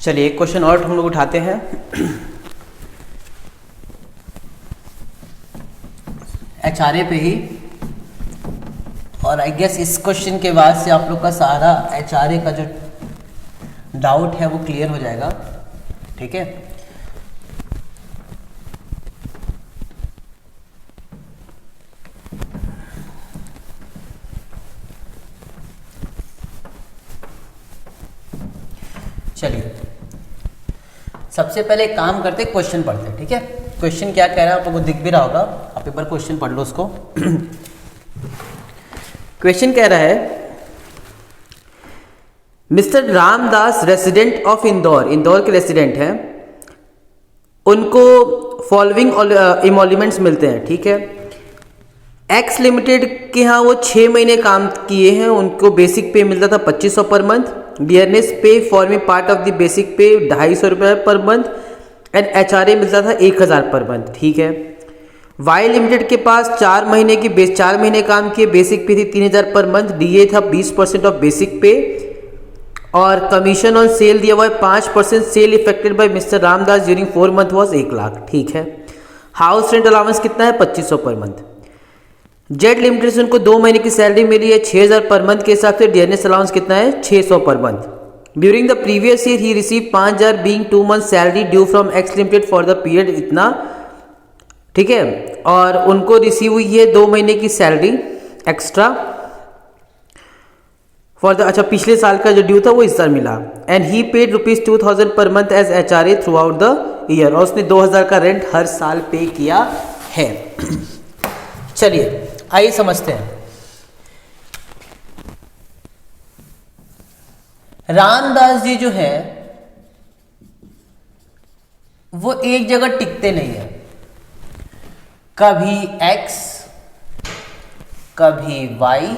चलिए एक क्वेश्चन और हम लोग उठाते हैं। एचआरए पे ही, और आई गेस इस क्वेश्चन के बाद से आप लोग का सारा एचआरए का जो डाउट है वो क्लियर हो जाएगा। ठीक है, चलिए सबसे पहले एक काम करते, क्वेश्चन पढ़ते हैं। ठीक है, क्वेश्चन क्या कह रहा है आप लोगों को दिख भी रहा होगा, आप एक बार क्वेश्चन पढ़ लो उसको। क्वेश्चन कह रहा है, mister Ramdas resident of Indore, Indore के रेसिडेंट हैं, उनको फॉलोइंग इमोल्यूमेंट्स मिलते हैं। ठीक है, एक्स लिमिटेड के यहाँ वो 6 महीने काम किए हैं, उनको बेसिक पे मिलता था 2500 पर मंथ, डियरनेस पे forming part of the basic पे 250 रुपये पर मंथ, एंड एचआरए मिलता था 1000 पर मंथ। ठीक है, वाई लिमिटेड के पास 4 महीने काम किए, बेसिक पे थी 3000 पर मंथ, डीए था 20% ऑफ बेसिक पे, और कमीशन ऑन सेल दिया हुआ है 5%, sale effected by mister Ramdas during 4 month was 1 lakh. ठीक है, हाउस रेंट अलाउंस कितना है 2500 पर मंथ। जेड लिमिटेड से उनको 2 महीने की सैलरी मिली है 6000 पर मंथ के हिसाब से, डियरनेस अलाउंस कितना है 600 per month. During the previous year he receive 5000 being 2 month salary due from x limited for the period इतना। ठीक है, और उनको रिसीव हुई है 2 महीने की सैलरी एक्स्ट्रा फॉर द, अच्छा पिछले साल का जो ड्यू था वो इस साल मिला, and he paid ₹2000 per month as HRA throughout the year, और उसने 2000 का रेंट हर साल पे किया है। चलिए आइए समझते हैं। रामदास जी जो है वो एक जगह टिकते नहीं है, कभी एक्स, कभी वाई,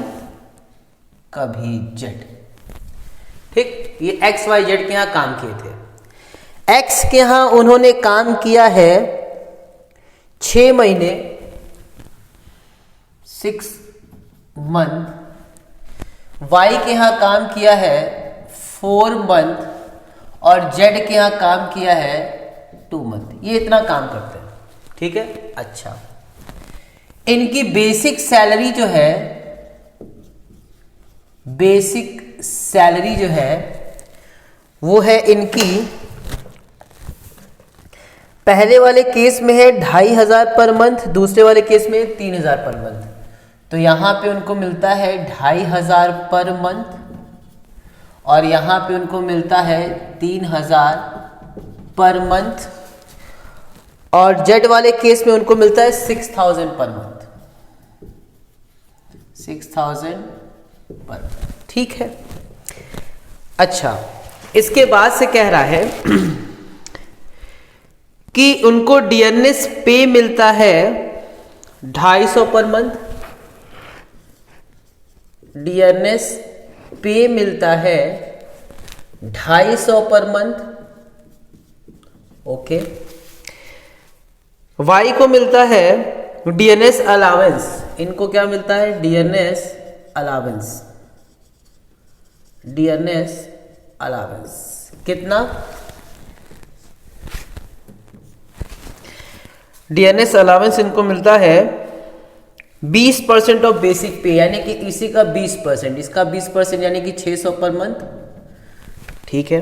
कभी जेड। ठीक, ये एक्स वाई जेड के यहां काम किए थे। एक्स के यहां उन्होंने काम किया है 6 महीने 6 मंथ, वाई के यहां काम किया है 4 मंथ, और जेड के यहां काम किया है 2 मंथ। ये इतना काम करते हैं। ठीक है, अच्छा इनकी बेसिक सैलरी जो है, बेसिक सैलरी जो है वो है इनकी, पहले वाले केस में है 2500 पर मंथ, दूसरे वाले केस में 3000 पर मंथ। तो यहां पे उनको मिलता है 2500 पर मंथ, और यहां पे उनको मिलता है 3000 पर मंथ, और जेड वाले केस में उनको मिलता है 6000 पर मंथ, 6000 पर। ठीक है, अच्छा इसके बाद से कह रहा है कि उनको डियरनेस पे मिलता है 250 पर मंथ, डियरनेस पे मिलता है 250 पर मंथ। ओके, वाई को मिलता है डियरनेस अलावेंस, इनको क्या मिलता है डियरनेस अलावेंस, डियरनेस अलावेंस कितना, डियरनेस अलावेंस इनको मिलता है 20% ऑफ बेसिक पे, यानी कि इसी का 20%, इसका 20% यानी कि 600 पर मंथ। ठीक है,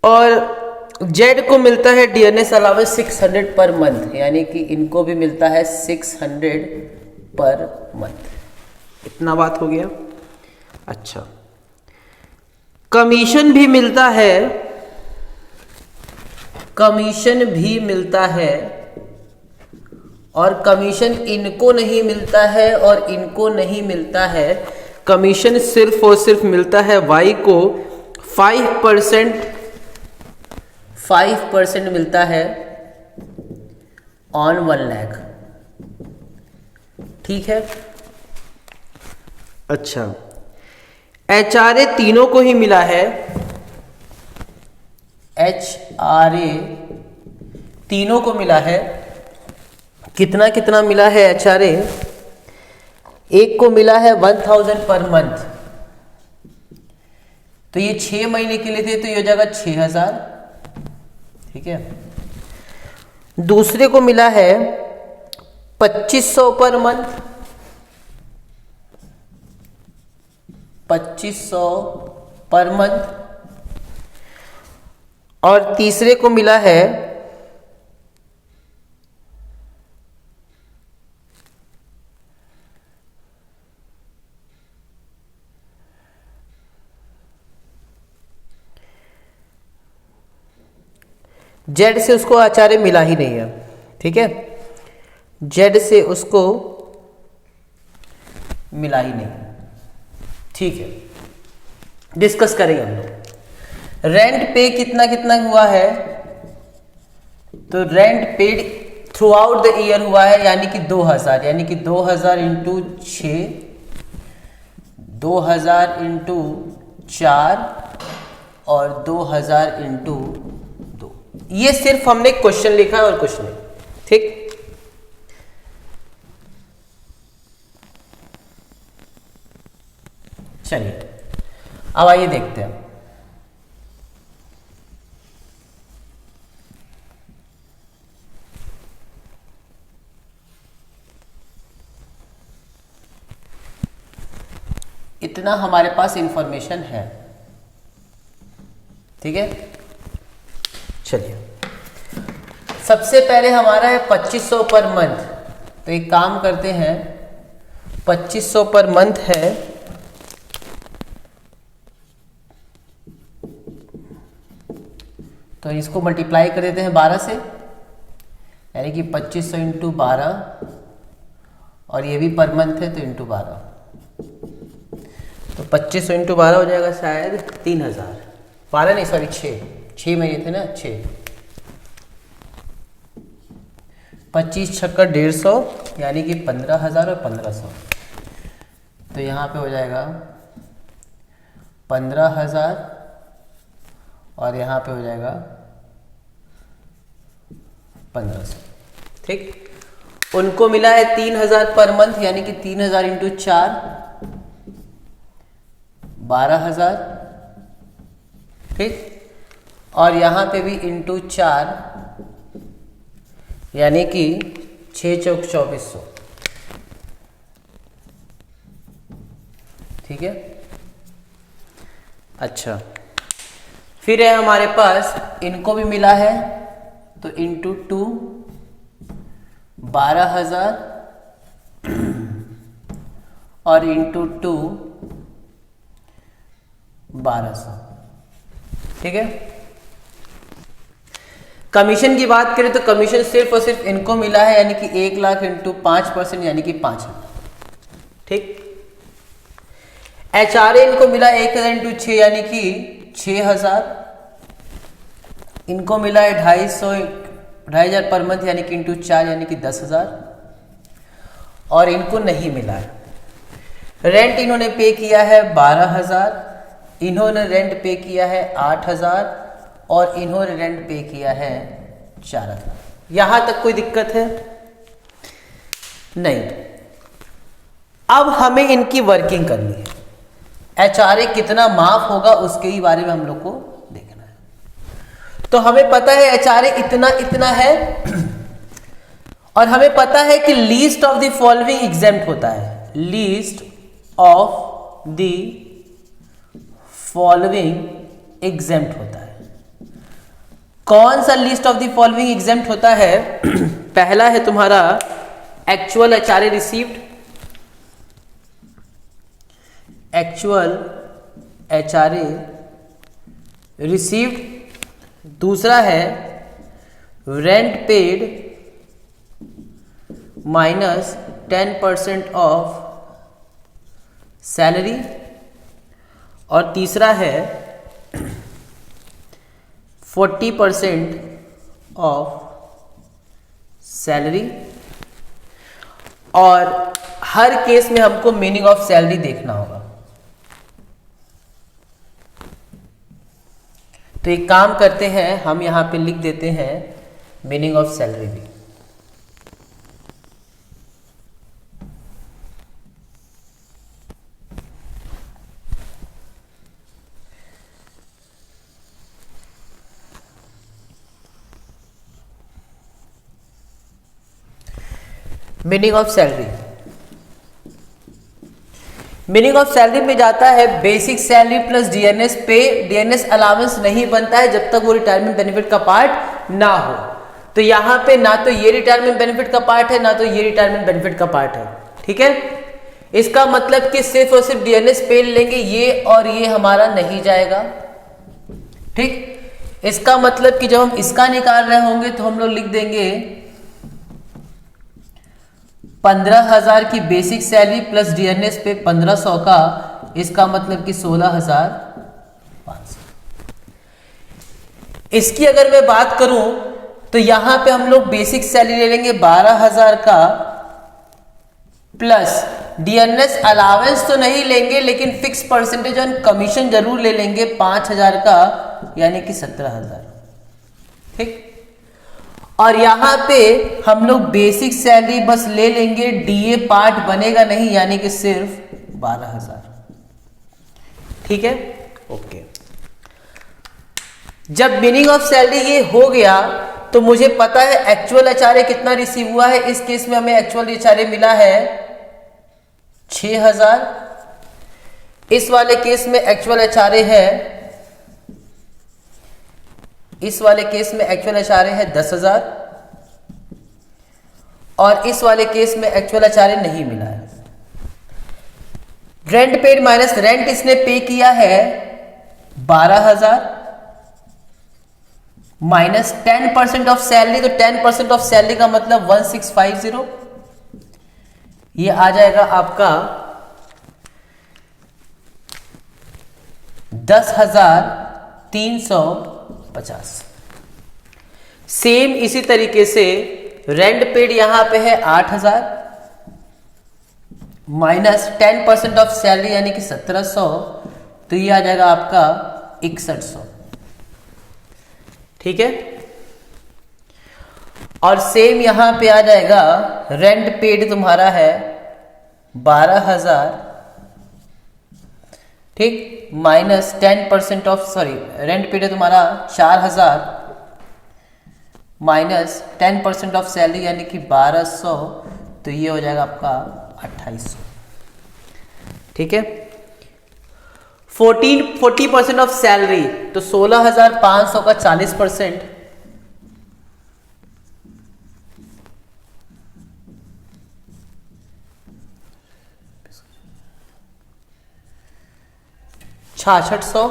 और जेड को मिलता है डियरनेस अलावेंस 600 पर मंथ, यानी कि इनको भी मिलता है 600 पर मंथ। इतना बात हो गया। अच्छा, कमीशन भी मिलता है, कमीशन भी मिलता है, और कमीशन इनको नहीं मिलता है और इनको नहीं मिलता है। कमीशन सिर्फ और सिर्फ मिलता है वाई को 5% मिलता है ऑन 1 लाख। ठीक है, अच्छा एचआरए तीनों को ही मिला है, एचआरए तीनों को मिला है। कितना कितना मिला है एचआरए? एक को मिला है 1000 पर मंथ, तो ये 6 महीने के लिए थे तो ये हो जाएगा 6000, ठीक है। दूसरे को मिला है 2500 पर मंथ, 2500 पर मंथ, और तीसरे को मिला है 'Z' से उसको आचार्य मिला ही नहीं है, ठीक है, 'Z' से उसको मिला ही नहीं, ठीक है। डिस्कस करेंगे हम लोग। रेंट पे कितना कितना हुआ है, तो rent paid through out the year हुआ है यानी कि 2000, यानी कि 2000 इंटू 6, 2000 इंटू 4 और 2000 इंटू 2। ये सिर्फ हमने क्वेश्चन लिखा है और कुछ नहीं, ठीक। चलिए अब आइए देखते हैं। इतना हमारे पास इंफॉर्मेशन है, ठीक है। चलिए सबसे पहले हमारा है 2500 पर मंथ, तो एक काम करते हैं, 2500 पर मंथ है, तो इसको मल्टीप्लाई कर देते हैं 12 से, यानी कि 2500 इंटू 12, और ये भी पर मंथ है तो इंटू 12, तो 2500 इंटू 12 हो जाएगा शायद 3000, 12 नहीं सॉरी 6 महीने थे ना, 6, 25 छक्का 150 यानी कि 15000 और 1500, तो यहाँ पे हो जाएगा 15000 और यहाँ पे हो जाएगा 1500, ठीक। उनको मिला है 3000 पर मंथ, यानी कि 3000 इंटू 4 12000, ठीक, और यहाँ पे भी इंटू 4 यानी कि 6 चौक 2400, ठीक है। अच्छा फिर है हमारे पास, इनको भी मिला है तो इंटू 2 12000 और इंटू 2 1200, ठीक है। कमीशन की बात करें तो कमीशन सिर्फ और सिर्फ इनको मिला है, यानी कि 1 लाख इंटू 5% यानी कि 5000, ठीक। HRA इनको मिला 1000 इंटू 6 यानी कि 6000, इनको मिला है 25000 पर मंथ यानी कि इंटू 4 यानी कि 10000, और इनको नहीं मिला है। रेंट इन्होंने पे किया है 12000, इन्होंने रेंट पे किया है 8000 और इन्होंने रेंट पे किया है 4000। यहां तक कोई दिक्कत है नहीं। अब हमें इनकी वर्किंग करनी है, HRA कितना माफ होगा उसके ही बारे में हम लोग को देखना है। तो हमें पता है HRA इतना इतना है, और हमें पता है कि least of the following exempt होता है, least of the following exempt होता है। कौन सा list of the following exempt होता है? पहला है तुम्हारा actual HRA received, actual HRA received. दूसरा है rent paid minus 10% of salary, और तीसरा है 40% ऑफ सैलरी। और हर केस में हमको मीनिंग ऑफ सैलरी देखना होगा। तो एक काम करते हैं, हम यहां पे लिख देते हैं मीनिंग ऑफ सैलरी भी। Meaning of salary, meaning of salary में जाता है बेसिक सैलरी प्लस डीएनएस पे। डीएनएस अलाउंस नहीं बनता है जब तक वो रिटायरमेंट बेनिफिट का पार्ट ना हो। तो यहाँ पे ना तो ये रिटायरमेंट बेनिफिट का पार्ट है ना तो ये रिटायरमेंट बेनिफिट का पार्ट है। ठीक है, इसका मतलब कि सिर्फ और सिर्फ डीएनएस पे लेंगे, ये और ये हमारा नहीं जाएगा। ठीक, इसका मतलब कि जब हम इसका निकाल रहे होंगे तो हम लोग लिख देंगे 15,000 की बेसिक सैलरी प्लस डीएनएस पे 1500 का, इसका मतलब कि 16,500। इसकी अगर मैं बात करूं तो यहां पे हम लोग बेसिक सैलरी ले लेंगे 12,000 का प्लस डीएनएस अलावेंस तो नहीं लेंगे लेकिन फिक्स परसेंटेज ऑन कमीशन जरूर ले लेंगे 5,000 का, यानी कि 17,000। ठीक, और यहां पे हम लोग बेसिक सैलरी बस ले लेंगे, डीए पार्ट बनेगा नहीं, यानी कि सिर्फ 12,000। ठीक है, ओके। जब मीनिंग ऑफ सैलरी ये हो गया तो मुझे पता है एक्चुअल एचआरए कितना रिसीव हुआ है। इस केस में हमें एक्चुअल एचआरए मिला है 6,000। इस वाले केस में एक्चुअल एचआरए है, इस वाले केस में एक्चुअल एचआरए है 10,000 और इस वाले केस में एक्चुअल एचआरए नहीं मिला है। रेंट पेड माइनस रेंट इसने पे किया है 12,000 माइनस 10% ऑफ सैलरी, तो 10% ऑफ सैलरी का मतलब 1650, ये आ जाएगा आपका 10,350। सेम इसी तरीके से रेंट पेड यहां पे है 8,000 माइनस 10% ऑफ सैलरी यानी कि 1,700, तो ये आ जाएगा आपका 6,100। ठीक है, और सेम यहां पे आ जाएगा रेंट पेड तुम्हारा है 12,000, ठीक, माइनस 10% ऑफ रेंट पेड है तुम्हारा 4,000 माइनस 10% ऑफ सैलरी यानी कि 1,200, तो ये हो जाएगा आपका 2,800। ठीक है, 40% ऑफ सैलरी तो 16,500 का 40%, $6,600।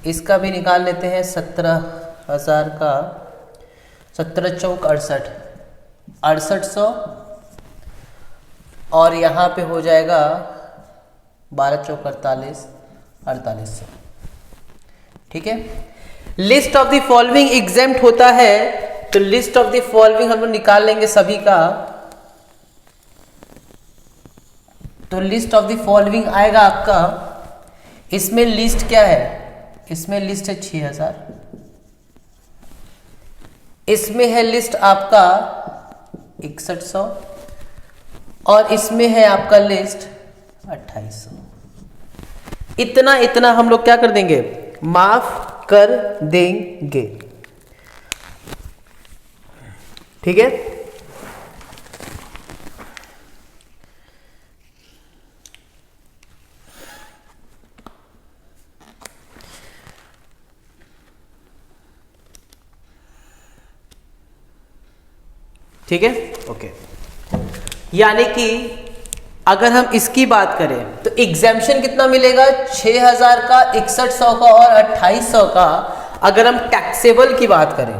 इसका भी निकाल लेते हैं 17,000 का 17 चौक 68, 6,800 और यहाँ पे हो जाएगा 12 चौक 48, 4,800। ठीक है, list of the following exempt होता है, तो लिस्ट ऑफ द फॉलोइंग हम लोग निकाल लेंगे सभी का। तो लिस्ट ऑफ द फॉलोइंग आएगा आपका, इसमें लिस्ट क्या है, इसमें लिस्ट है 6,000, इसमें है लिस्ट आपका 6,100 और इसमें है आपका लिस्ट 2,800। इतना इतना हम लोग क्या कर देंगे, माफ कर देंगे। ठीक है, ठीक है, ओके। यानी कि अगर हम इसकी बात करें तो एग्जेम्पशन कितना मिलेगा, 6,000 का, 6,100 का और 2,800 का। अगर हम टैक्सेबल की बात करें,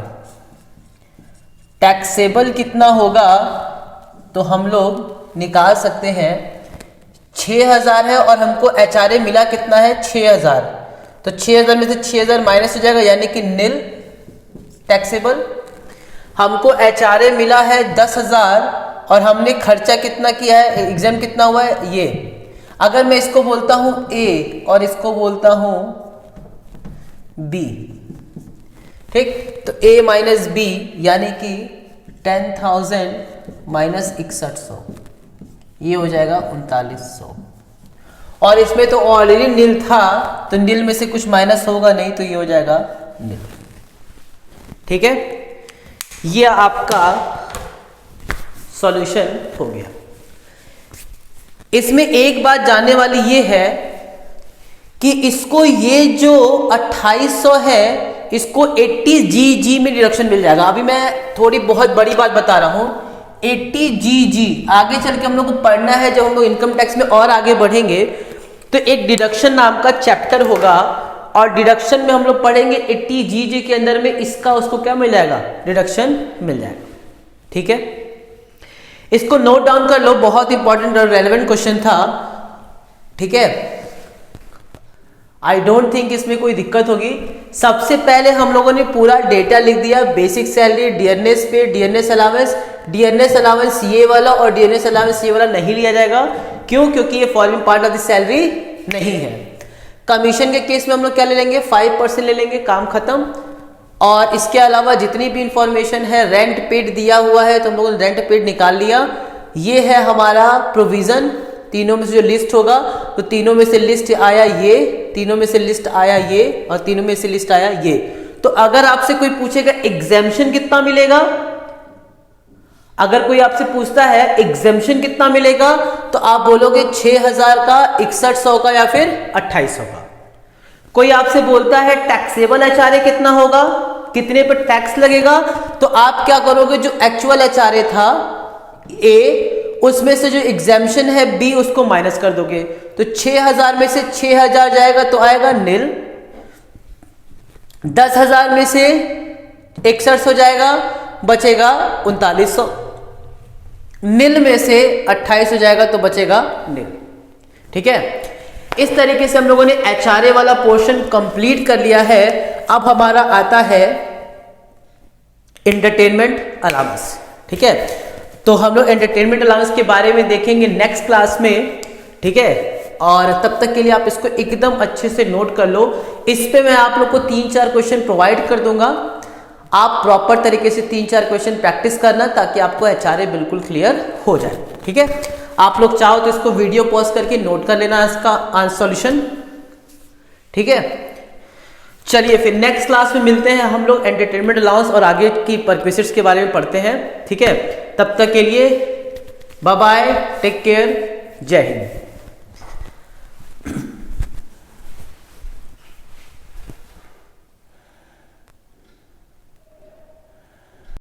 टैक्सेबल कितना होगा तो हम लोग निकाल सकते हैं, 6,000 है और हमको एचआरए मिला कितना है 6,000, तो 6,000 में से 6,000 माइनस हो जाएगा यानी कि नील टैक्सेबल। हमको एचआरए मिला है 10,000 और हमने खर्चा कितना किया है, एग्जाम कितना हुआ है ये। अगर मैं इसको बोलता हूं ए और इसको बोलता हूं बी, ठीक, तो ए माइनस बी यानी कि 10,000 माइनस 6,100, ये हो जाएगा 3,900। और इसमें तो ऑलरेडी नील था तो नील में से कुछ माइनस होगा नहीं, तो ये हो जाएगा नील। ठीक है, ये आपका सॉल्यूशन हो गया। इसमें एक बात जानने वाली ये है कि इसको ये जो 2800 है इसको 80 GG में डिडक्शन मिल जाएगा। अभी मैं थोड़ी बहुत बड़ी बात बता रहा हूं, 80 GG आगे चल के हम लोग को पढ़ना है। जब हम लोग इनकम टैक्स में और आगे बढ़ेंगे तो एक डिडक्शन नाम का चैप्टर होगा और डिडक्शन में हम लोग पढ़ेंगे 80 GG के अंदर में इसका उसको क्या मिल जाएगा, डिडक्शन मिल जाएगा। ठीक है, इसको नोट डाउन कर लो, बहुत इंपॉर्टेंट और रेलेवेंट क्वेश्चन था। ठीक है, आई डोंट थिंक इसमें कोई दिक्कत होगी। सबसे पहले हम लोगों ने पूरा डेटा लिख दिया, बेसिक सैलरी, डियरनेस पे, डियरनेस अलावेंस। डियरनेस अलावेंस ये वाला और डियरनेस अलावेंस ये वाला नहीं लिया जाएगा। क्यों? क्योंकि ये forming part of the salary नहीं है। कमीशन के केस में हम लोग क्या ले लेंगे, 5% ले लेंगे, काम खत्म। और इसके अलावा जितनी भी इंफॉर्मेशन है, रेंट पेड दिया हुआ है तो हम लोगों ने रेंट पेड निकाल लिया। ये है हमारा प्रोविजन, तीनों में से जो लिस्ट होगा तो तीनों में से लिस्ट आया ये, तीनों में से लिस्ट आया ये और तीनों में से लिस्ट आया ये। तो अगर आपसे कोई पूछेगा एग्जेम्पशन कितना मिलेगा, अगर कोई आपसे पूछता है एग्जेम्पशन कितना मिलेगा तो आप बोलोगे 6000 का, 6100 का या फिर 2800 का। कोई आपसे बोलता है टैक्सेबल एचआरए कितना होगा, कितने पर टैक्स लगेगा, तो आप क्या करोगे, जो एक्चुअल एचआरए था ए, उसमें से जो एग्जेम्पशन है बी, उसको माइनस कर दोगे। तो 6000 में से 6000 जाएगा तो आएगा नील। 10,000 में से 6100 जाएगा, बचेगा 3900। नील में से 2800 जाएगा तो बचेगा नील। ठीक है, इस तरीके से हम लोगों ने एचआरए वाला पोर्शन कंप्लीट कर लिया है। अब हमारा आता है एंटरटेनमेंट अलाउंस। ठीक है, तो हम लोग एंटरटेनमेंट अलाउंस के बारे में देखेंगे नेक्स्ट क्लास में। ठीक है, और तब तक के लिए आप इसको एकदम अच्छे से नोट कर लो। इस पे मैं आप लोग को 3-4 क्वेश्चन प्रोवाइड कर दूंगा। आप प्रॉपर तरीके से 3-4 क्वेश्चन प्रैक्टिस करना ताकि आपको एचआरए बिल्कुल क्लियर हो जाए। ठीक है, आप लोग चाहो तो इसको वीडियो पॉज करके नोट कर लेना इसका सॉल्यूशन। ठीक है, चलिए फिर नेक्स्ट क्लास में मिलते हैं हम लोग, एंटरटेनमेंट अलाउंस और आगे की परक्विजिट्स के बारे में पढ़ते हैं। ठीक है, तब तक के लिए बाय बाय, टेक केयर, जय हिंद।